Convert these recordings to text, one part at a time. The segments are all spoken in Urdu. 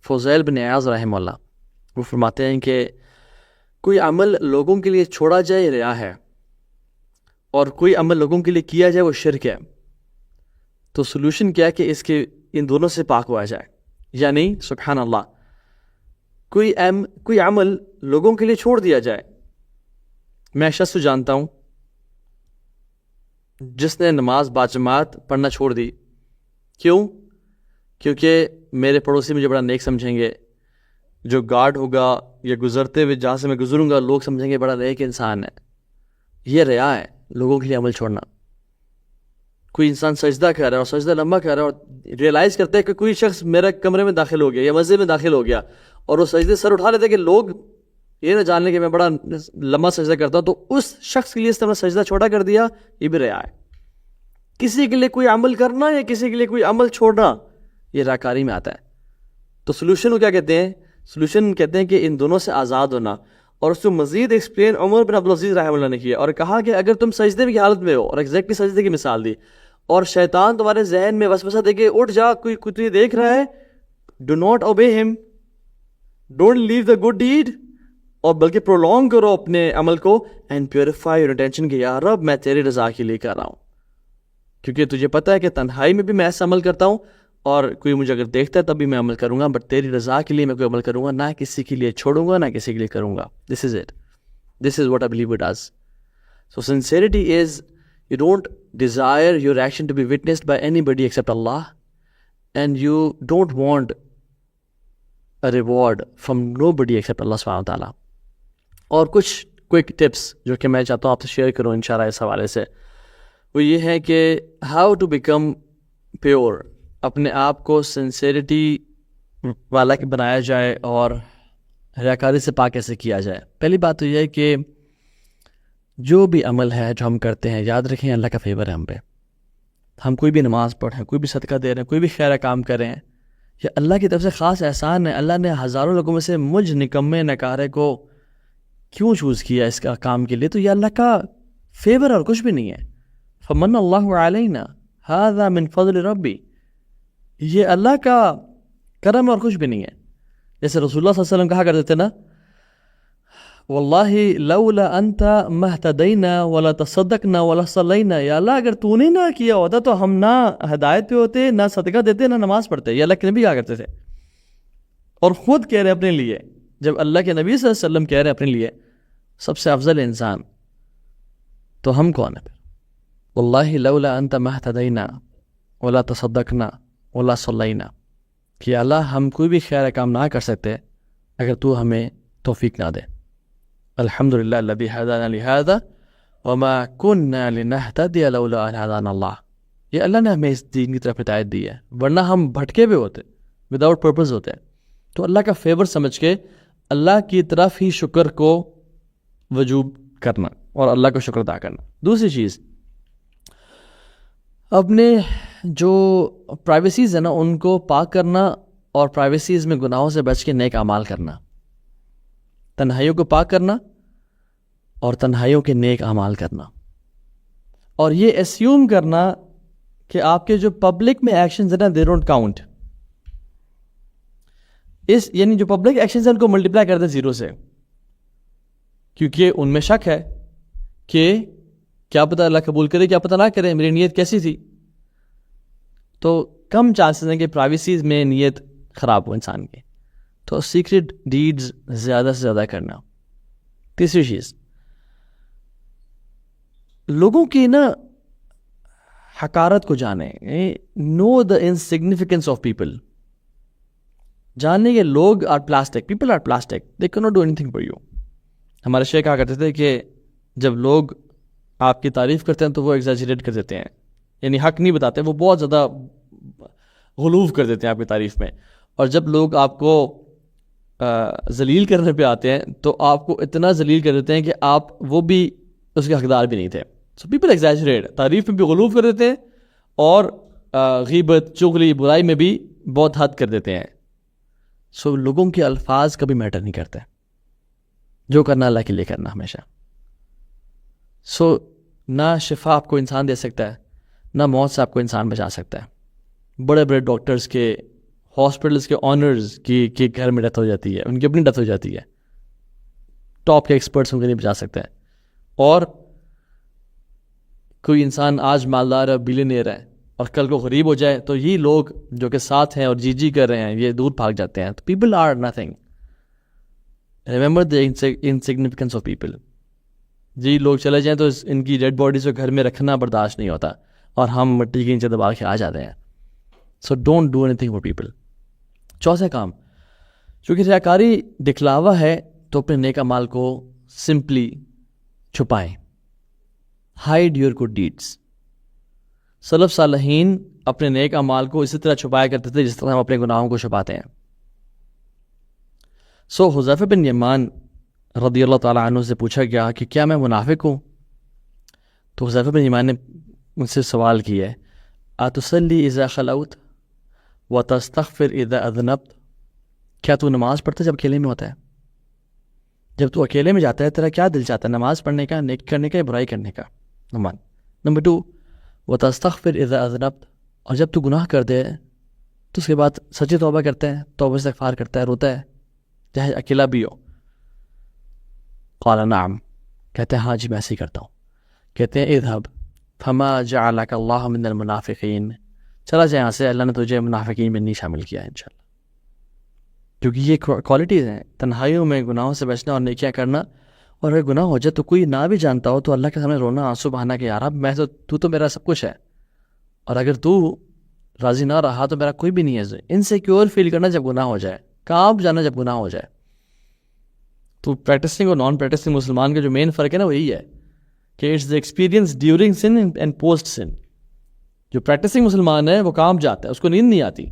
فضیل بن عیاض رحمہ اللہ وہ فرماتے ہیں کہ کوئی عمل لوگوں کے لیے چھوڑا جائے ریا ہے، اور کوئی عمل لوگوں کے لیے کیا جائے وہ شرک ہے. تو سلوشن کیا ہے کہ اس کے ان دونوں سے پاک ہوا جائے. یعنی سبحان اللہ، کوئی عمل لوگوں کے لیے چھوڑ دیا جائے. میں شخص کو جانتا ہوں جس نے نماز باجماعت پڑھنا چھوڑ دی. کیوں؟ کیونکہ میرے پڑوسی مجھے بڑا نیک سمجھیں گے، جو گارڈ ہوگا یا گزرتے ہوئے جہاں سے میں گزروں گا لوگ سمجھیں گے بڑا نیک انسان ہے. یہ ریا ہے، لوگوں کے لیے عمل چھوڑنا. کوئی انسان سجدہ کر رہا ہے اور سجدہ لمبا کر رہا ہے اور ریئلائز کرتا ہے کہ کوئی شخص میرے کمرے میں داخل ہو گیا یا مسجد میں داخل ہو گیا، اور وہ سجدے سر اٹھا لیتے کہ لوگ یہ نہ جان لیں کہ میں بڑا لمبا سجدہ کرتا ہوں، تو اس شخص کے لیے اس طرح سجدہ چھوٹا کر دیا، یہ بھی ریا ہے. کسی کے لیے کوئی عمل کرنا یا کسی کے لیے کوئی عمل چھوڑنا یہ ریاکاری میں آتا ہے. تو سلوشن کو کیا کہتے ہیں؟ سلوشن کہتے ہیں کہ ان دونوں سے آزاد ہونا. اور اس کو مزید ایکسپلین عمر بن عبدالعزیز رحمہ اللہ نے کیا اور کہا کہ اگر تم سجدے کی حالت میں ہو، اور ایگزیکٹلی سجدے کی مثال دی، اور شیطان تمہارے ذہن میں وسوسہ دے کے اٹھ جا، کوئی تجھے دیکھ رہا ہے، do not obey him, don't leave the good deed, اور بلکہ پرولونگ کرو اپنے عمل کو، اینڈ پیوریفائی یور انٹینشن کہ یا رب میں تیری رضا کے لیے کر رہا ہوں. کیونکہ تجھے پتہ ہے کہ تنہائی میں بھی میں ایسا عمل کرتا ہوں، اور کوئی مجھے اگر دیکھتا ہے تب بھی میں عمل کروں گا، بٹ تیری رضا کے لیے میں کوئی عمل کروں گا، نہ کسی کے لیے چھوڑوں گا، نہ کسی کے لیے کروں گا. This is it, this is what I believe it is. So sincerity is you don't desire your action to be witnessed by anybody except Allah, and you don't want a reward from nobody except Allah subhanahu wa ta'ala. اور کچھ کوئک ٹپس جو کہ میں چاہتا ہوں آپ سے شیئر کروں انشاءاللہ اس حوالے سے، وہ یہ ہے کہ ہاؤ ٹو بیکم پیور، اپنے آپ کو سنسیئرٹی والا کہ بنایا جائے اور ریاکاری سے پاک کیسے کیا جائے. پہلی بات تو یہ ہے کہ جو بھی عمل ہے جو ہم کرتے ہیں، یاد رکھیں اللہ کا فیور ہے ہم پہ. ہم کوئی بھی نماز پڑھیں، کوئی بھی صدقہ دے رہے ہیں، کوئی بھی خیر کام کر رہے ہیں، یہ اللہ کی طرف سے خاص احسان ہے. اللہ نے ہزاروں لوگوں میں سے مجھ نکمے نکارے کو کیوں چوز کیا اس کا کام کے لیے؟ تو یہ اللہ کا فیور اور کچھ بھی نہیں ہے. فمن اللہ علینا ھذا من فضل ربی، یہ اللہ کا کرم اور کچھ بھی نہیں ہے. جیسے رسول اللہ صلی اللہ علیہ وسلم کہا کرتے تھے نا، واللہ لولا انت ما اہتدینا ولا تصدقنا ولا صلینا، یا اللہ اگر تو نے نہ کیا ہوتا تو ہم نہ ہدایت پہ ہوتے، نہ صدقہ دیتے، نہ نماز پڑھتے. یہ اللہ کے نبی کہا کرتے تھے، اور خود کہہ رہے اپنے لیے. جب اللہ کے نبی صلی اللہ علیہ وسلم کہہ رہے اپنے لیے سب سے افضل انسان، تو ہم کون ہیں پھر؟ واللہ لولا انت ما اہتدینا ولا تصدقنا ولا صلینا، کہ اللہ ہم کوئی بھی خیر کام نہ کر سکتے اگر تو ہمیں توفیق نہ دے. الحمدللہ الذی ہدانا لہذا وما کنا لنہتدی لولا ان ہدانا اللہ. یہ اللہ نے ہمیں اس دین کی طرف ہدایت دی ہے، ورنہ ہم بھٹکے ہوئے ہوتے، وداؤٹ پرپز ہوتے. تو اللہ کا فیور سمجھ کے اللہ کی طرف ہی شکر کو وجوب کرنا اور اللہ کو شکر ادا کرنا. دوسری چیز، اپنے جو پرائیویسیز ہیں نا ان کو پاک کرنا، اور پرائیویسیز میں گناہوں سے بچ کے نیک اعمال کرنا. تنہائیوں کو پاک کرنا اور تنہائیوں کے نیک اعمال کرنا. اور یہ اسیوم کرنا کہ آپ کے جو پبلک میں ایکشنز ہیں نا دے ڈونٹ کاؤنٹ. یعنی جو پبلک ایکشنز ہیں ان کو ملٹیپلائی کر دیں 0 سے، کیونکہ ان میں شک ہے کہ کیا پتہ اللہ قبول کرے، کیا پتہ نہ کرے، میری نیت کیسی تھی. تو کم چانسز ہیں کہ پرائیویسیز میں نیت خراب ہو انسان کی. تو سیکرٹ ڈیڈز زیادہ سے زیادہ کرنا. تیسری چیز، لوگوں کی نا حقارت کو جانیں. Know the insignificance of people. جانیں کہ لوگ are plastic, people are plastic, they can not do anything for you. ہمارے شیخ کہا کرتے تھے کہ جب لوگ آپ کی تعریف کرتے ہیں تو وہ ایگزیجریٹ کر دیتے ہیں، یعنی حق نہیں بتاتے، وہ بہت زیادہ غلوف کر دیتے ہیں آپ کی تعریف میں. اور جب لوگ آپ کو ذلیل کرنے پہ آتے ہیں تو آپ کو اتنا ذلیل کر دیتے ہیں کہ آپ وہ بھی اس کے حقدار بھی نہیں تھے. سو پیپل ایگزیجریٹ، تعریف میں بھی غلوف کر دیتے ہیں اور غیبت، چغلی، برائی میں بھی بہت حد کر دیتے ہیں. سو لوگوں کے الفاظ کبھی میٹر نہیں کرتے، جو کرنا اللہ کے لیے کرنا ہمیشہ. سو نہ شفا آپ کو انسان دے سکتا ہے، نہ موت سے آپ کو انسان بچا سکتا ہے. بڑے بڑے ڈاکٹرز کے ہاسپٹلس کے آنرز کی گھر میں ڈیتھ ہو جاتی ہے, ان کی اپنی ڈیتھ ہو جاتی ہے, ٹاپ کے ایکسپرٹس ان کو نہیں بچا سکتے ہیں. اور کوئی انسان آج مالدار ہے, بلینئر ہے, اور کل کو غریب ہو جائے تو یہ لوگ جو کہ ساتھ ہیں اور جی کر رہے ہیں یہ دور بھاگ جاتے ہیں. تو people are nothing. Remember the insignificance of people. جی لوگ چلے جائیں تو ان کی ڈیڈ باڈیز کو گھر میں رکھنا برداشت نہیں ہوتا, اور ہم مٹی کے نیچے دبا کے آ جاتے ہیں. So don't do anything for people. چوتھا کام, چونکہ ریاکاری دکھلاوا ہے تو اپنے نیک اعمال کو سمپلی چھپائیں. Hide your good deeds. سلف صالحین اپنے نیک اعمال کو اسی طرح چھپایا کرتے تھے جس طرح ہم اپنے گناہوں کو چھپاتے ہیں. سو حذیفہ بن یمان رضی اللہ تعالیٰ عنہ سے پوچھا گیا کہ کیا میں منافق ہوں؟ تو حذیفہ بن یمان نے ان سے سوال کیا ہے, اتصلی اذا خلوت وتستغفر اذا اذنبت. کیا تو نماز پڑھتا جب اکیلے میں ہوتا ہے؟ جب تو اکیلے میں جاتا ہے تیرا کیا دل چاہتا ہے, نماز پڑھنے کا, نیک کرنے کا, یا برائی کرنے کا؟ نمبر 2, وتستغفر اذا اذنبت. اور جب تو گناہ کر دے تو اس کے بعد سچی توبہ کرتا ہے, توبہ استغفار کرتا ہے, روتا ہے, چاہے اکیلا بھی ہو؟ قال نعم. کہتے ہیں ہاں جی میں ایسے ہی کرتا ہوں. کہتے ہیں اذهب فما جعلك الله من المنافقین. چلا جائے یہاں سے, اللہ نے تجھے منافقین میں نہیں شامل کیا ہے انشاءاللہ. کیونکہ یہ کوالٹیز ہیں, تنہائیوں میں گناہوں سے بچنا اور نیکیاں کرنا. اور اگر گناہ ہو جائے تو کوئی نہ بھی جانتا ہو تو اللہ کے سامنے رونا, آنسو بہانا کہ یار اب میں تو میرا سب کچھ ہے, اور اگر تو راضی نہ رہا تو میرا کوئی بھی نہیں ہے. انسیکیور فیل کرنا جب گناہ ہو جائے, کانپ جانا جب گناہ ہو جائے. تو پریکٹسنگ اور نان پریکٹسنگ مسلمان کا جو مین فرق ہے نا وہ یہی ہے کہ it's the experience during sin and post sin. جو پریکٹسنگ مسلمان ہے وہ کانپ جاتا ہے, اس کو نیند نہیں آتی.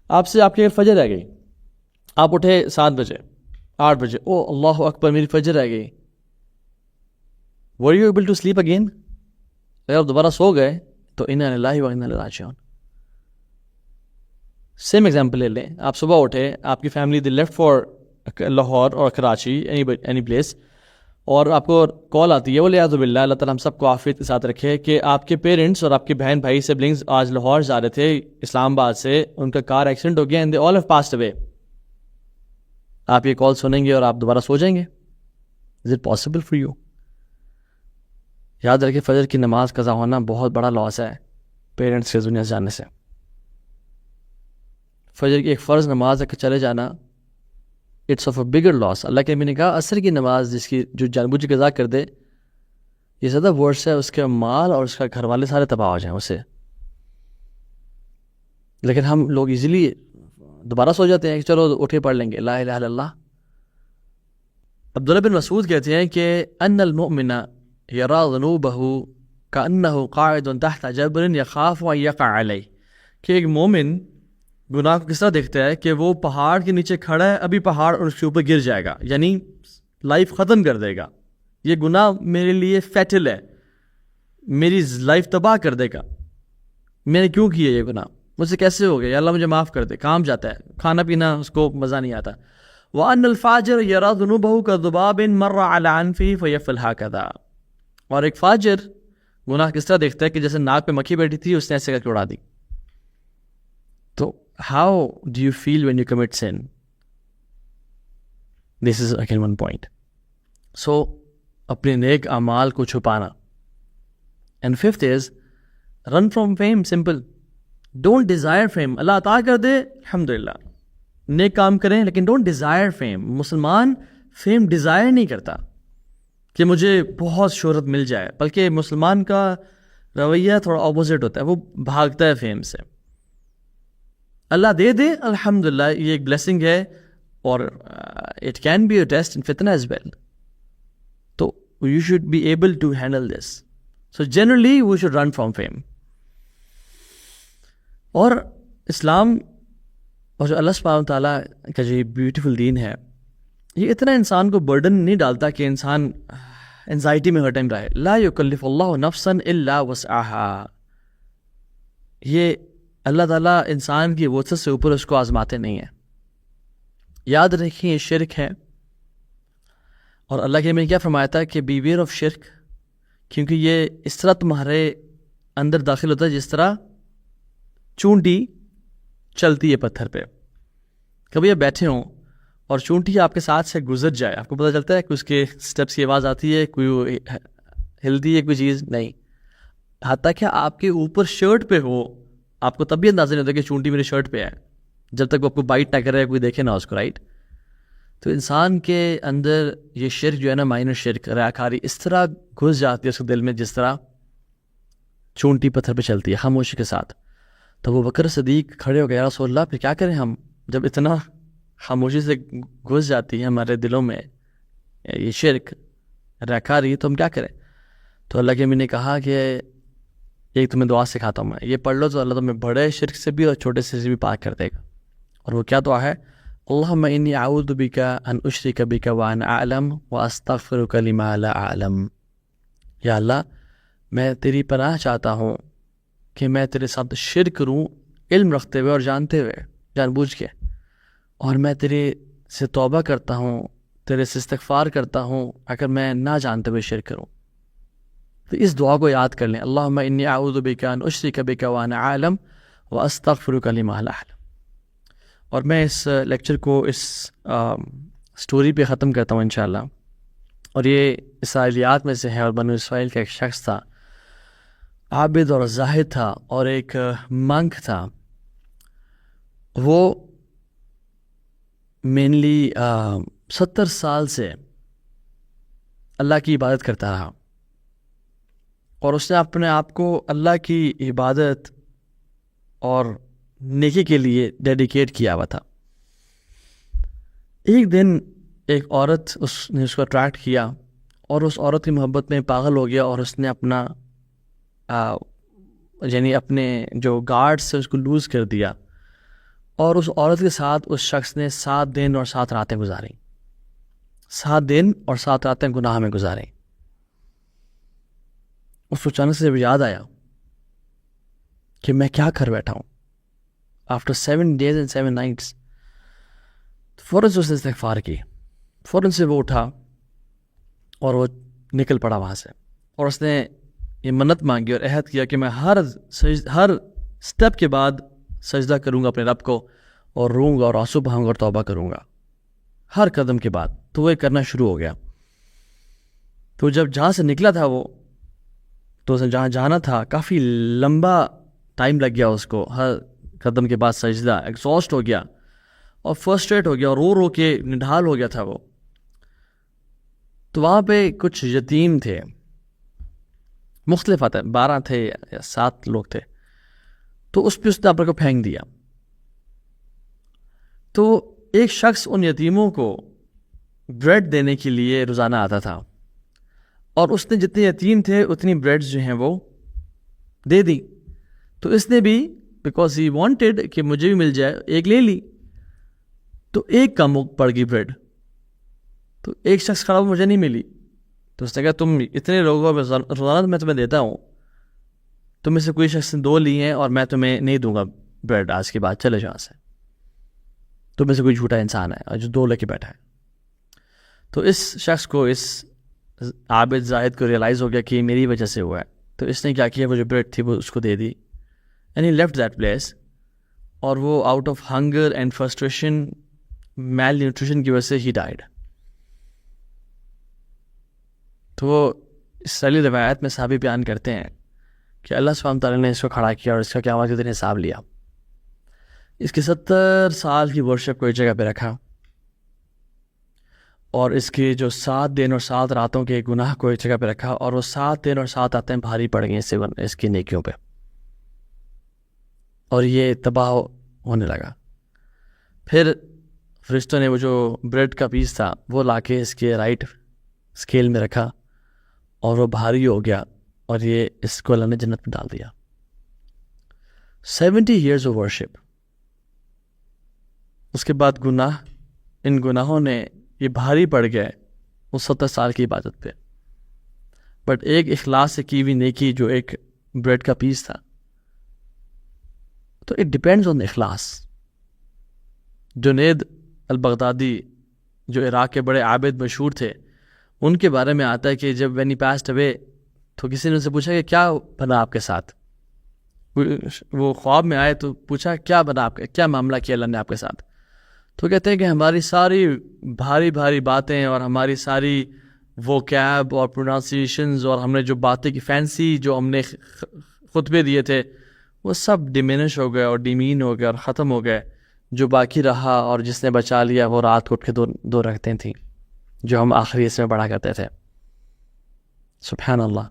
آپ سے آپ کی فجر رہ گئی, آپ اٹھے 7 بجے 8 بجے, او اللہ اکبر میری فجر رہ گئی. were you able to sleep again؟ اگر آپ دوبارہ سو گئے تو انا للہ و انا الیہ راجعون. سیم ایگزامپل لے لیں, آپ صبح اٹھے, آپ کی family the left for Lahore اور کراچی, اینی پلیس, اور آپ کو کال آتی ہے ولیعوذ باللہ, اللہ تعالیٰ ہم سب کو عافیت کے ساتھ رکھے, کہ آپ کے پیرنٹس اور آپ کے بہن بھائی سبلنگز آج لاہور جا رہے تھے اسلام آباد سے, ان کا کار ایکسیڈنٹ ہو گیا and they all have passed away. آپ یہ کال سنیں گے اور آپ دوبارہ سو جائیں گے؟ Is it possible for you? یاد رکھیں فجر کی نماز قضا ہونا بہت بڑا لاس ہے پیرنٹس کے دنیا سے جانے سے. فجر کی ایک فرض نماز اگر چلے جانا, اٹس آف اے بگر لاس. اللہ کے نبی نے کہا عصر کی نماز جس کی جو جان بوجھ کے قضا کر دے یہ زیادہ ورس ہے, اس کے مال اور اس کا گھر والے سارے تباہ ہو جائیں اسے. لیکن ہم لوگ ایزیلی دوبارہ سو جاتے ہیں کہ چلو اٹھے پڑھ لیں گے لا الہ الا اللہ. عبداللہ بن مسعود کہتے ہیں کہ ان المؤمن یرا ذنوبہ کانہ قاعد تحت جبر یخاف ان یقع علیہ, کہ ایک مومن گناہ کو کس طرح دیکھتا ہے کہ وہ پہاڑ کے نیچے کھڑا ہے, ابھی پہاڑ اس کے اوپر گر جائے گا, یعنی لائف ختم کر دے گا. یہ گناہ میرے لیے فیٹل ہے, میری لائف تباہ کر دے گا. میں نے کیوں کیا یہ گناہ, مجھ سے کیسے ہو گیا, یا اللہ مجھے معاف کر دے. کام جاتا ہے, کھانا پینا اس کو مزہ نہیں آتا. وَأَنَّ الْفَاجِرَ يَرَى ذُنُوبَهُ كَذُبَابٍ مَرَّ عَلَى أَنْفِهِ فَيَفْعَلُ هَكَذَا. اور ایک فاجر گناہ کس طرح دیکھتا ہے کہ جیسے ناک پہ مکھی بیٹھی تھی, اس نے ایسے کر کے اڑا دی. تو how do you feel when you commit sin? This is again one point. So اپنے نیک اعمال کو چھپانا. And fifth is run from fame. Simple. Don't desire fame. اللہ عطا کر دے الحمدللہ, نیک کام کریں, لیکن don't desire fame. مسلمان فیم ڈیزائر نہیں کرتا کہ مجھے بہت شہرت مل جائے, بلکہ مسلمان کا رویہ تھوڑا اپوزٹ ہوتا ہے, وہ بھاگتا ہے فیم سے. اللہ دے دے الحمدللہ, یہ ایک بلیسنگ ہے, اور it can be a test in فتنہ ایز ویل. تو you should be able to handle this. So generally we should run from fame. اور اسلام اور جو اللہ سبحانہ تعالیٰ کا جو یہ بیوٹیفل دین ہے, یہ اتنا انسان کو برڈن نہیں ڈالتا کہ انسان انزائٹی میں ہر ٹائم رہے. لا یکلف اللہ نفسا الا وسعها. یہ اللہ تعالیٰ انسان کی وسعت سے اوپر اس کو آزماتے نہیں ہیں. یاد رکھیں یہ شرک ہے, اور اللہ کے میں کیا فرمایا تھا کہ بی ویئر آف شرک, کیونکہ یہ اس طرح تمہارے اندر داخل ہوتا ہے جس طرح چونٹی چلتی ہے پتھر پہ. کبھی آپ بیٹھے ہوں اور چونٹی آپ کے ساتھ سے گزر جائے, آپ کو پتہ چلتا ہے کہ اس کے سٹیپس کی آواز آتی ہے, کوئی ہلتی ہے کوئی چیز نہیں. حتیٰ کہ آپ کے اوپر شرٹ پہ ہو, آپ کو تب بھی اندازہ نہیں ہوتا کہ چونٹی میرے شرٹ پہ ہے, جب تک وہ آپ کو بائٹ نہ کرے, کوئی دیکھے نہ اس کو, رائٹ. تو انسان کے اندر یہ شرک جو ہے نا, مائنر شرک, ریاکاری, اس طرح گھس جاتی ہے اس کے دل میں جس طرح چونٹی پتھر پہ چلتی ہے خاموشی کے ساتھ. تو وہ بکر صدیق کھڑے ہو گئے, یا رسول اللہ پھر کیا کریں ہم, جب اتنا خاموشی سے گھس جاتی ہے ہمارے دلوں میں یہ شرک ریاکاری, تو ہم کیا کریں؟ تو اللہ کے امین نے کہا کہ ایک تمہیں دعا سکھاتا ہوں میں, یہ پڑھ لو تو اللہ تمہیں بڑے شرک سے بھی اور چھوٹے سے بھی پاک کر دے گا. اور وہ کیا دعا ہے؟ اللہم انی اعوذ بک ان اشرک بک وانا اعلم واستغفرک لما لا اعلم. یا اللہ میں تیری پناہ چاہتا ہوں کہ میں تیرے ساتھ شرک کروں علم رکھتے ہوئے اور جانتے ہوئے, جان بوجھ کے, اور میں تیرے سے توبہ کرتا ہوں, تیرے سے استغفار کرتا ہوں اگر میں نہ جانتے ہوئے شرک کروں. تو اس دعا کو یاد کر لیں, اللہم انی اعوذ بک ان اشرک بک وانا اعلم واستغفرک لما لا اعلم. اور میں اس لیکچر کو اس سٹوری پہ ختم کرتا ہوں انشاءاللہ. اور یہ اسرائیلیات میں سے ہے, اور بنو اسرائیل کا ایک شخص تھا, عابد اور زاہد تھا, اور ایک منک تھا. وہ مینلی 70 سال سے اللہ کی عبادت کرتا رہا, اور اس نے اپنے آپ کو اللہ کی عبادت اور نیکی کے لیے ڈیڈیکیٹ کیا ہوا تھا. ایک دن ایک عورت اس نے اس کو اٹریکٹ کیا, اور اس عورت کی محبت میں پاگل ہو گیا, اور اس نے اپنا یعنی اپنے جو گارڈ سے اس کو لوز کر دیا, اور اس عورت کے ساتھ اس شخص نے 7 دن اور 7 راتیں گزاریں. 7 دن اور 7 راتیں گناہ میں گزاریں. اس کو اچانک سے یاد آیا کہ میں کیا کر بیٹھا ہوں. آفٹر 7 days and 7 nights فوراً سے اس نے استغفار کی, فوراً سے وہ اٹھا اور وہ نکل پڑا وہاں سے, اور اس نے یہ منت مانگی اور عہد کیا کہ میں ہر سٹیپ کے بعد سجدہ کروں گا اپنے رب کو, اور روں گا اور آنسو بہاؤں گا اور توبہ کروں گا ہر قدم کے بعد. تو وہ یہ کرنا شروع ہو گیا. تو جب جہاں سے نکلا تھا وہ, تو اس نے جہاں جانا تھا کافی لمبا ٹائم لگ گیا اس کو, ہر قدم کے بعد سجدہ, ایگزاسٹ ہو گیا اور فرسٹریٹ ہو گیا, اور رو رو کے نڈھال ہو گیا تھا وہ. تو وہاں پہ کچھ یتیم تھے, مختلف آتے, 12 تھے یا 7 لوگ تھے. تو اس پہ اس نے اپنے کو پھینک دیا. تو ایک شخص ان یتیموں کو بریڈ دینے کے لیے روزانہ آتا تھا, اور اس نے جتنے یتیم تھے اتنی بریڈز جو ہیں وہ دے دی. تو اس نے بھی بیکاز ہی وانٹیڈ کہ مجھے بھی مل جائے, ایک لے لی. تو ایک کم پڑ گئی بریڈ. تو ایک شخص کھڑا مجھے نہیں ملی. تو اس نے کہا تم اتنے لوگوں میں روزانہ میں تمہیں دیتا ہوں, تم میں سے کوئی شخص نے 2 لی ہیں, اور میں تمہیں نہیں دوں گا بریڈ آج کے بعد, چلے جہاں سے. تم میں سے کوئی جھوٹا انسان ہے جو 2 لے کے بیٹھا ہے. تو اس شخص کو, اس عابد زاہد کو ریئلائز ہو گیا کہ میری وجہ سے ہوا ہے. تو اس نے کیا کیا, وہ جو بریڈ تھی وہ اس کو دے دی, and he left that place. اور وہ out of hunger and frustration, malnutrition کی وجہ سے ہی ڈائیڈ. تو اس سالی روایت میں صحابی بیان کرتے ہیں کہ اللہ سبحانہ تعالیٰ نے اس کو کھڑا کیا, اور اس کا قیامت کے دن حساب لیا. اس کی 70 سال کی ورشپ کو ایک جگہ پہ رکھا, اور اس کی جو 7 دن اور 7 راتوں کے گناہ کو ایک جگہ پہ رکھا, اور وہ 7 دن اور 7 راتیں بھاری پڑ گئیں اس کی نیکیوں پہ, اور یہ تباہ ہونے لگا. پھر فرشتوں نے وہ جو بریڈ کا پیس تھا وہ لا کے اس کے رائٹ اسکیل میں رکھا, اور وہ بھاری ہو گیا, اور یہ اس کو اللہ نے جنت میں ڈال دیا. 70 years of worship. اس کے بعد گناہ, ان گناہوں نے یہ بھاری پڑ گئے اس 70 سال کی عبادت پہ. بٹ ایک اخلاص سے کی ہوئی نیکی جو ایک بریڈ کا پیس تھا, تو اٹ ڈپینڈز آن اخلاص. جنید البغدادی جو عراق کے بڑے عابد مشہور تھے, ان کے بارے میں آتا ہے کہ جب وین ہی پاسڈ اوے تو کسی نے ان سے پوچھا کہ کیا بنا آپ کے ساتھ, وہ خواب میں آئے تو پوچھا کیا بنا آپ کا، کیا معاملہ کیا اللہ نے آپ کے ساتھ؟ تو کہتے ہیں کہ ہماری ساری بھاری بھاری باتیں اور ہماری ساری ووکیب اور پروناؤنسیشنز اور ہم نے جو باتیں کی فینسی جو ہم نے خطبے دیے تھے وہ سب ڈیمینش ہو گئے اور ڈیمین ہو گئے اور ختم ہو گئے. جو باقی رہا اور جس نے بچا لیا وہ رات کو اٹھ کے دو رکھتے تھیں جو ہم آخری حصے میں پڑھا کرتے تھے. سبحان اللہ.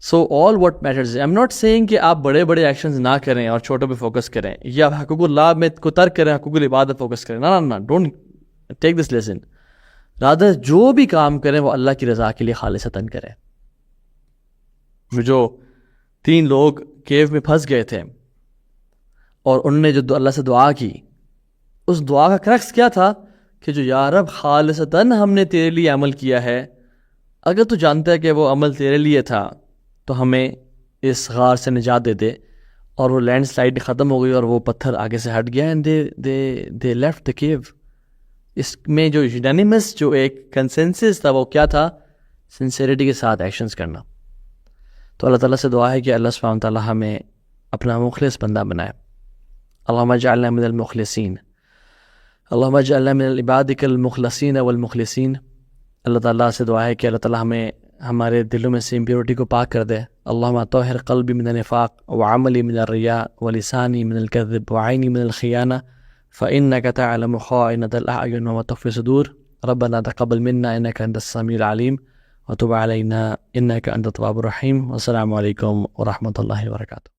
So all what matters, I am not seeing کہ آپ بڑے بڑے ایکشنز نہ کریں اور چھوٹوں پہ فوکس کریں یا حقوق اللہ میں کو ترک کریں، حقوق العبادت فوکس کریں. نہ don't take this lesson. Rather جو بھی کام کریں وہ اللہ کی رضا کے لیے خالصتاً کریں. جو 3 لوگ کیو میں پھنس گئے تھے اور انہوں نے جو اللہ سے دعا کی، اس دعا کا کرکس کیا تھا کہ جو یا رب خالصتاً ہم نے تیرے لیے عمل کیا ہے، اگر تو جانتا ہے کہ وہ عمل تیرے لیے تھا تو ہمیں اس غار سے نجات دے دے. اور وہ لینڈ سلائڈ ختم ہو گئی اور وہ پتھر آگے سے ہٹ گیا اینڈ دے لیفٹ دا کیو. اس میں جو یونانیمس جو ایک کنسنسس تھا وہ کیا تھا؟ سنسیریٹی کے ساتھ ایکشنز کرنا. تو اللہ تعالیٰ سے دعا ہے کہ اللہ سبحانہ تعالیٰ ہمیں اپنا مخلص بندہ بنائے. اللہم اجعلنا من المخلصین، اللہم اجعلنا من عبادک المخلصین والمخلصین. اللہ تعالیٰ سے دعا ہے کہ اللہ تعالیٰ ہمیں ہمارے دلوں میں سے امپیورٹی کو پاک کر دے. اللہم طہر قلبی من النفاق وعملی من الریاء ولسانی من الکذب وعینی من الخیانہ فإنک تعلم خائنۃ الأعین وما تخفی الصدور. ربنا تقبل منا انک انت السمیع العلیم وتب علینا انک انت التواب الرحیم. والسلام علیکم ورحمۃ اللہ وبرکاتہ.